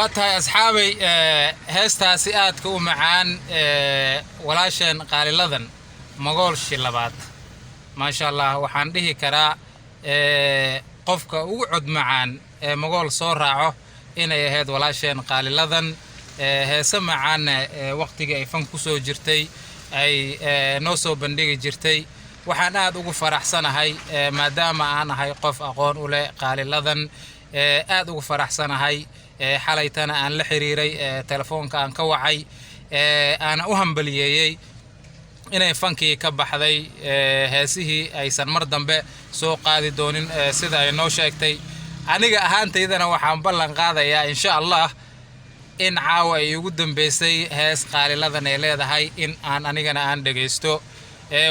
واتها أصحابي هستا سيئات كو معان ولاشن قال لذن مقول شلبات ما شاء الله وحان به كرا قفك وقعد معان مقول صور راعه إن يهد ولاشن قال لذن هسمع عن وقت جاي فنكسو جرتي أي نوسو بندق جرتي waxaan aad ugu faraxsanahay maadaama aan ahay qof aqoon u leh qaaliladan aad ugu faraxsanahay xalaytana aan la xiriiray telefoonka aan ka wacay aan u hambaliyay inay fankii ka baxday heesihii aysan mar dambe soo qaadi doonin sida ay noo sheegtay aniga ahaantaydana waxaan ballan qaadayaa insha Allah in caawa ay ugu dambeysay hees qaaliladan ay leedahay in aan anigana aan dhageysto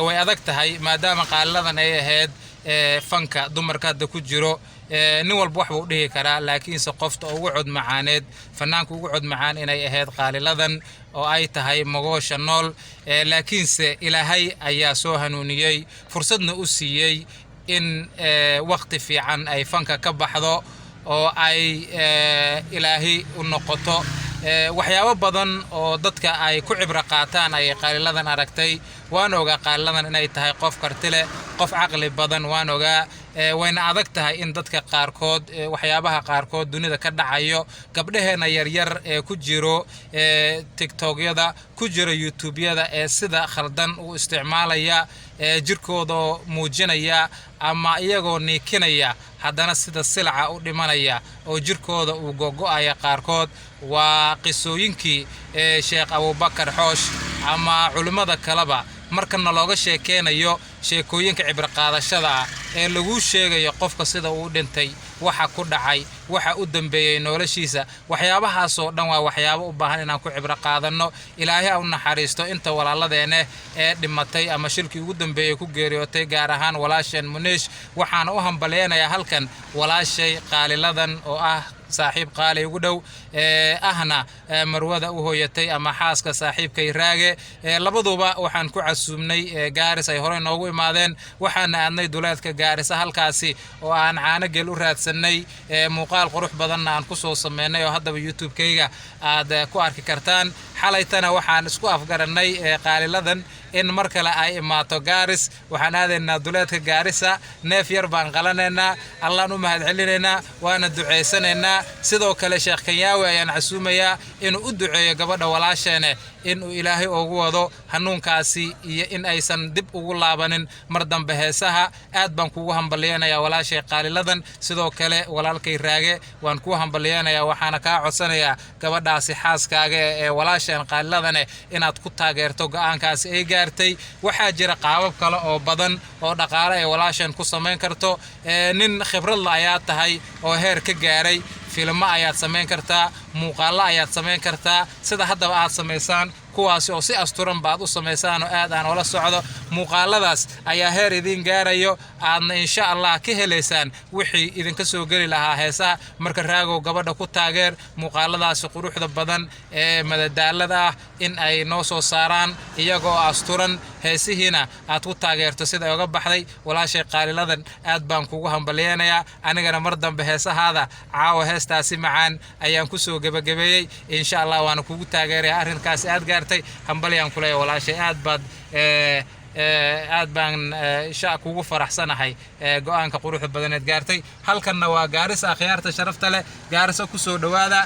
way adag tahay maadaama qaaliladan ay ahayd fanka dumarka hadda ku jiro nin walba wax buu dhihi karaa laakiin se qofta ugu cod macaaneed fanaanku ugu cod macaan inay ahayd qaaliladan oo ay tahay magoosha nool laakiin se ilaahay ayaa soo hanuuniyay fursadna u siiyay in waqti fiican ay fanka ka baxdo oo ay ilaahi u noqoto waxyaabo badan oo dadka ay ku cibra qaataan ay qaaliladan aragtay waan ogaa qaaliladan inay tahay qof karti leh qof aqli badan waan ogaa wayna adag tahay in dadka qaarkood waxyaabaha qaarkood dunida ka dhacayo gabdhaheena yaryar ee ku jiro TikTokyada ku jiro YouTubeyada ee sida khaldan u isticmaalaya jirkooda muujinaya ama iyagoo niikinaya haddana sida silca u dhimanaya oo jirkooda uu go'go'aya qaarkood waa qisooyinkii Sheekh Abubakar Xoosh ama culimada kaleba markana looga sheekeynayo sheekooyinka cibra qaadashada ee lagu sheegayo qofka sida uu dhintay waxa ku dhacay waxa u dambeeyay noloshiisa waxyaabahaas oo dhan waa waxyaabo u baahan inaan ku cibra qaadano ilaahay u naxariisto inta walaaladeena ee dhimatay ama shilkii ugu dambeeyay ku geeriyootay gaar ahaan walaasheen Muneesh waxaan u hambaleynayaa halkan walaashay qaaliladan oo ah saaxiib qaali ugu dhow ahna marwada u hooyatay ama xaaska saaxiibkay raage labaduba waxaan ku casuumnay gaaris ay hore noogu imaadeen waxaan aadnay duleedka gaarisa halkaasi oo aan caano geel u raadsanay muuqaal qurux badan aan ku soo sameynay oo hadaba YouTube-kayga aad ku arki kartaan xalaytana waxaan isku afgaranay qaaliladan in mar kale ay imaato gaaris waxaan aadaynaa duleedka gaarisa neef yar baan qalanayna Allah u mahad celinayna waana duceysanaynaa sidoo kale Sheekh Kenyaawi ayaan casuumayaa inuu u duceeyo gabadha walaasheena inuu ilaahay ugu wado hanuunkaasi iyo in aysan dib ugu laabanin mar dambe heesaha aad baan kugu hambaliyanayaa walaashay qaaliladan sidoo kale walaalkay raage waan ku hambaliyanayaa waxaana ka codsanayaa gabadhaasi xaaskaaga ee walaasheen qaaliladan inaad ku taageerto go'aankaasi ay gaartay waxa jira qaabab kale oo badan oo dhaqaale ay walaasheen ku sameyn karto nin khibrad la ayaa tahay oo heer ka gaaray filmo ayaad sameyn kartaa muuqaalo ayaad sameyn kartaa sida haddaba aad sameysaan kuwaasi oo si asturan baad u sameysaan oo aad aan wala socdo muuqaaladaas ayaa heer idin gaarayo aadna insha Allah ka heleysaan wixii idinka soo gali lahaa heesaha marka raago gabadha ku taageer muuqaaladaas quruxda badan ee madadaalada ah in ay noo soo saaraan iyagoo asturan heesihiina aad ku taageerto sida uga baxday walaashay qaaliladan aad baan kugu hambaliyanayaa anigana mar dambe heesahaada caawa heestaasi macaan ayaan ku soo gabagabeeyay insha Allah waana kugu taageeraa arrinkaas aad gaartay hambaliyaan kula walaashay aad baan kugu faraxsanahay go'aanka quruxda badaneed gaartay halkanna waa gaarisa khiyaarta sharafta leh gaarisa ku soo dhawaada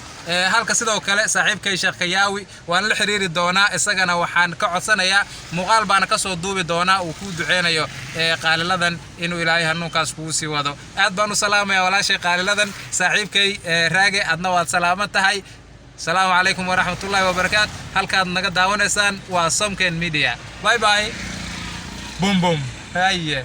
halka sidoo kale saaxiibkay Sheekh Kenyaawi waan la xiriiri doonaa isagana waxaan ka codsanayaa muuqaal baan ka soo duubi doonaa uu ku duceynayo qaaliladan inuu ilaahay hanuunkaas kugu sii wado aad baan u salaamayaa walaashay qaaliladan saaxiibkay raage adna waad salaaman tahay السلام عليكم ورحمة الله وبركاته هل كان نقد داونسان وصمكن ميديا باي باي بوم بوم هاي